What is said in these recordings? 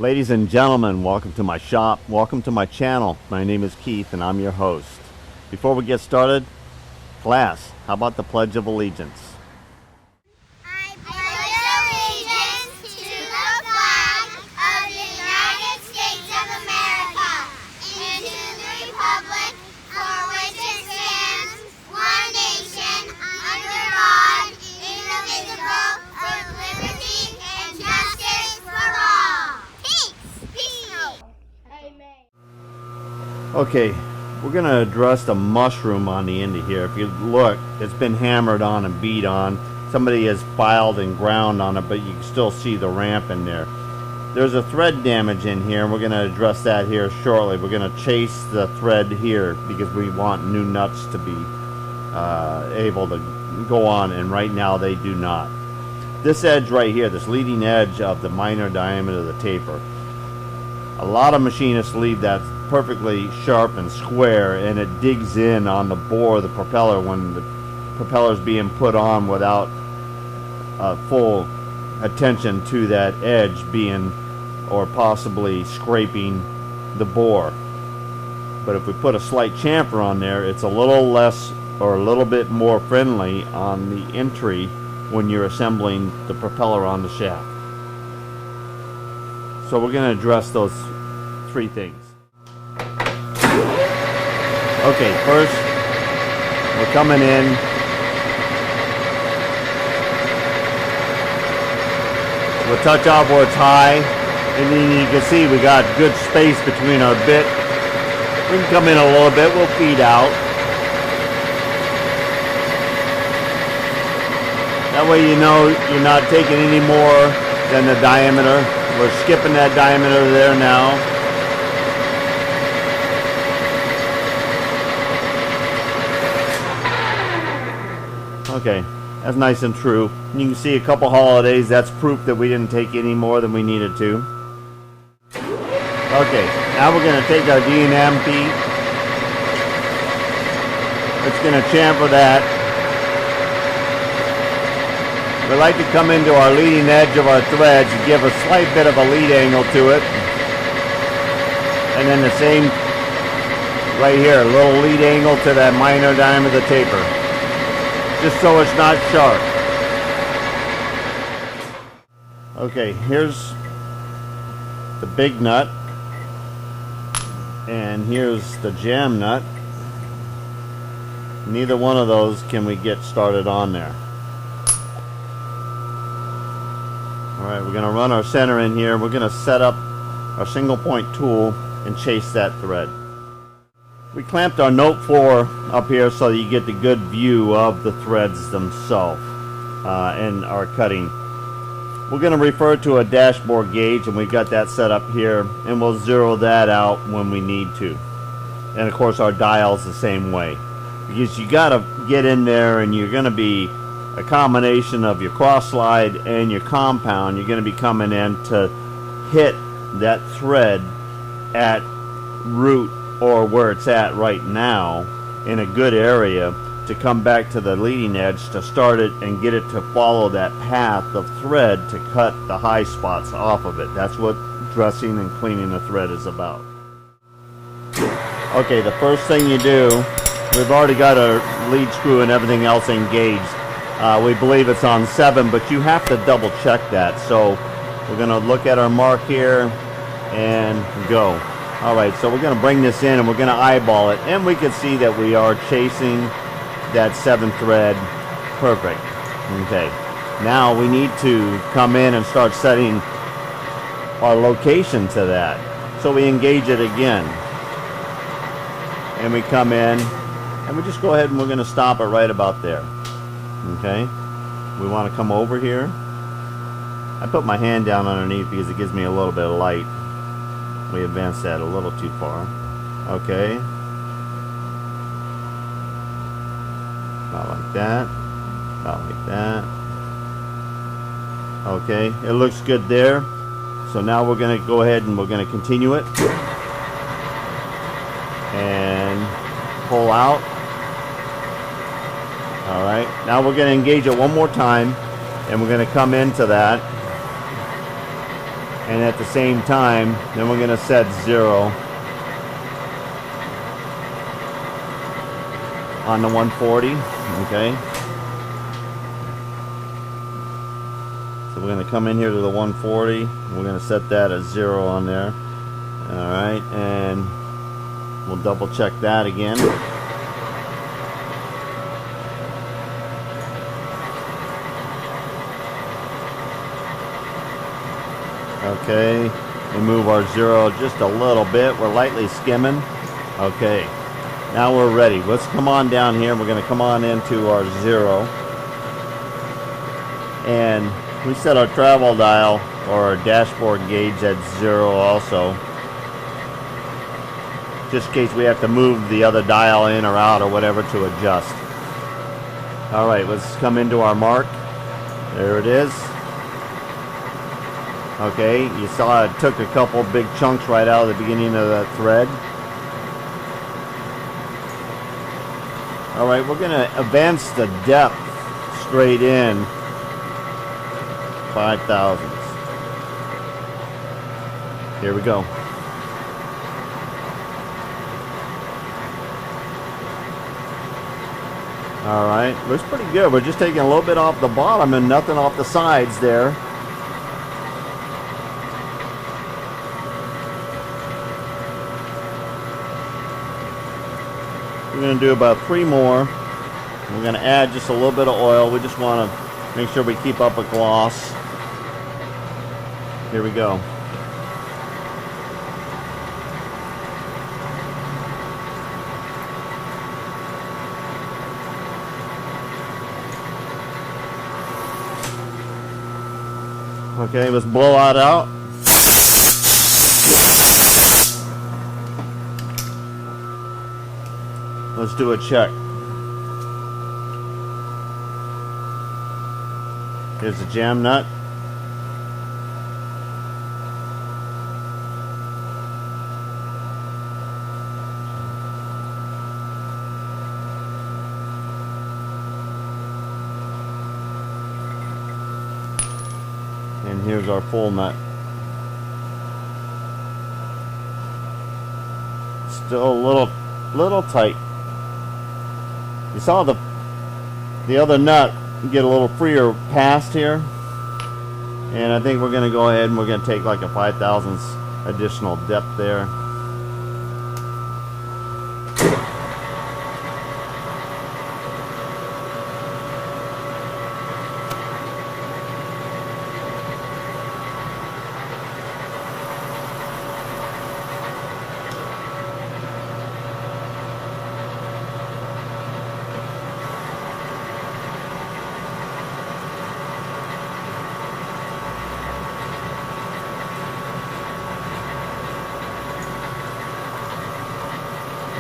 Ladies and gentlemen, welcome to my shop, welcome to my channel. My name is Keith and I'm your host. Before we get started, class, how about the Pledge of Allegiance? I pledge allegiance to the flag of the United States of America and to the republic for which it stands, one nation, under God, indivisible, with liberty and justice for all. Peace! Peace! Amen. Okay, we're going to address the mushroom on the end of here. If you look, it's been hammered on and beat on. Somebody has filed and ground on it, but you can still see the ramp in there. There's a thread damage in here, and we're going to address that here shortly. We're going to chase the thread here because we want new nuts to be able to go on, and right now they do not. This edge right here, this leading edge of the minor diameter of the taper, a lot of machinists leave that perfectly sharp and square, and it digs in on the bore of the propeller when the propeller is being put on without full attention to that edge being or possibly scraping the bore. But if we put a slight chamfer on there, it's a little less or a little bit more friendly on the entry when you're assembling the propeller on the shaft. So we're going to address those three things. Okay, first, we're coming in. We'll touch off where it's high, and then you can see we got good space between our bit. We can come in a little bit, we'll feed out. That way you know you're not taking any more than the diameter. We're skipping that diameter there now. Okay, that's nice and true. You can see a couple holidays, that's proof that we didn't take any more than we needed to. Okay, now we're going to take our D&M feet. It's going to chamfer that. We like to come into our leading edge of our threads and give a slight bit of a lead angle to it. And then the same right here, a little lead angle to that minor diameter of the taper. Just so it's not sharp. Okay, here's the big nut. And here's the jam nut. Neither one of those can we get started on there. Alright, we're going to run our center in here. We're going to set up our single point tool and chase that thread. We clamped our note 4 up here so you get the good view of the threads themselves and our cutting. We're going to refer to a dashboard gauge, and we've got that set up here, and we'll zero that out when we need to. And of course our dial's the same way, because you got to get in there, and you're going to be a combination of your cross slide and your compound. You're going to be coming in to hit that thread at root or where it's at right now in a good area to come back to the leading edge to start it and get it to follow that path of thread to cut the high spots off of it. That's what dressing and cleaning the thread is about. Okay, the first thing you do, we've already got our lead screw and everything else engaged. We believe it's on 7, but you have to double check that. So we're going to look at our mark here and go. Alright, so we're going to bring this in and we're going to eyeball it, and we can see that we are chasing that 7th thread. Perfect. Okay, now we need to come in and start setting our location to that. So we engage it again, and we come in and we just go ahead and we're going to stop it right about there. Okay, we want to come over here. I put my hand down underneath because it gives me a little bit of light. We advanced that a little too far. Okay. About like that. About like that. Okay, it looks good there. So now we're going to go ahead and we're going to continue it. And pull out. Alright, now we're going to engage it one more time. And we're going to come into that. And at the same time, then we're going to set 0 on the 140. Okay. So we're going to come in here to the 140. We're going to set that at 0 on there. Alright, and we'll double check that again. Okay, we move our 0 just a little bit. We're lightly skimming. Okay, now we're ready. Let's come on down here. We're going to come on into our 0. And we set our travel dial or our dashboard gauge at 0 also. Just in case we have to move the other dial in or out or whatever to adjust. Alright, let's come into our mark. There it is. Okay, you saw it took a couple big chunks right out of the beginning of that thread. Alright, we're going to advance the depth straight in 5 thousandths. Here we go. Alright, looks pretty good. We're just taking a little bit off the bottom and nothing off the sides there. We're going to do about 3 more. We're going to add just a little bit of oil. We just want to make sure we keep up a gloss. Here we go. Okay, let's blow that out. Let's do a check. Here's the jam nut. And here's our full nut. Still a little tight. You saw the other nut get a little freer past here, and I think we're going to go ahead and we're going to take like a 5 thousandths additional depth there.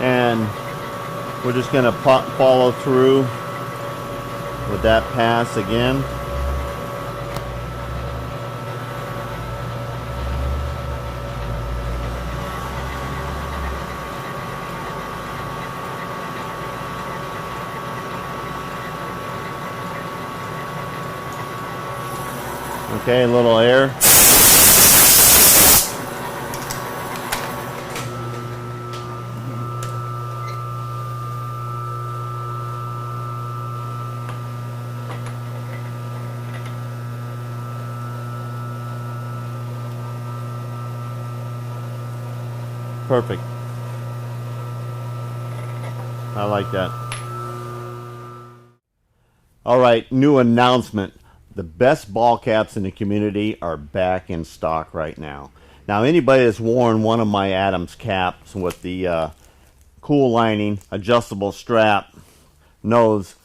And we're just going to follow through with that pass again. Okay, a little air. Perfect. I like that. All right, new announcement. The best ball caps in the community are back in stock right now. Now, anybody that's worn one of my Adams caps with the cool lining, adjustable strap, knows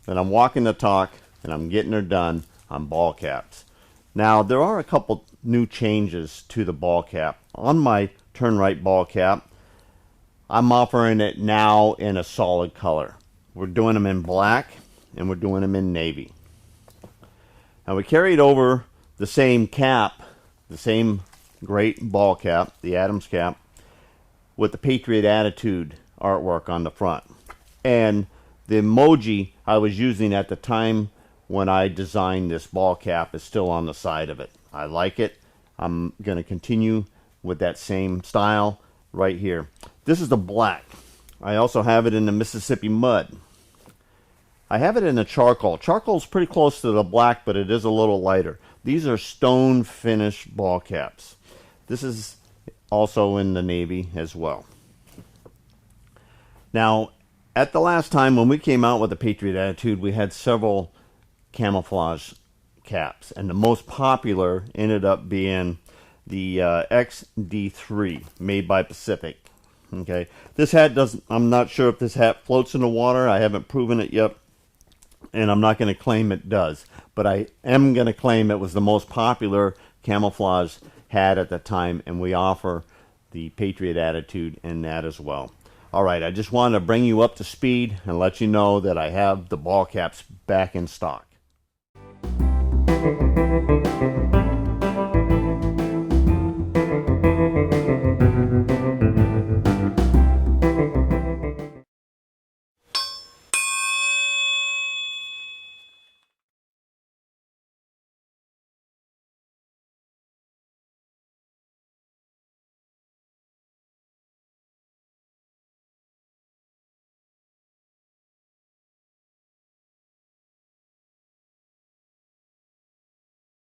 that I'm walking the talk and I'm getting her done on ball caps. Now, there are a couple new changes to the ball cap. On my turn right ball cap, I'm offering it now in a solid color. We're doing them in black and we're doing them in navy. Now, we carried over the same cap, the same great ball cap, the Adams cap, with the Patriot Attitude artwork on the front. And the emoji I was using at the time when I designed this ball cap is still on the side of it. I like it. I'm going to continue with that same style right here. This is the black. I also have it in the Mississippi mud. I have it in the charcoal. Charcoal's pretty close to the black, but it is a little lighter. These are stone finish ball caps. This is also in the navy as well. Now, at the last time when we came out with the Patriot Attitude, we had several camouflage caps, and the most popular ended up being the XD3 made by Pacific. Okay, this hat doesn't, I'm not sure if this hat floats in the water. I haven't proven it yet, and I'm not going to claim it does, but I am going to claim it was the most popular camouflage hat at the time, and we offer the Patriot Attitude in that as well. All right, I just wanted to bring you up to speed and let you know that I have the ball caps back in stock.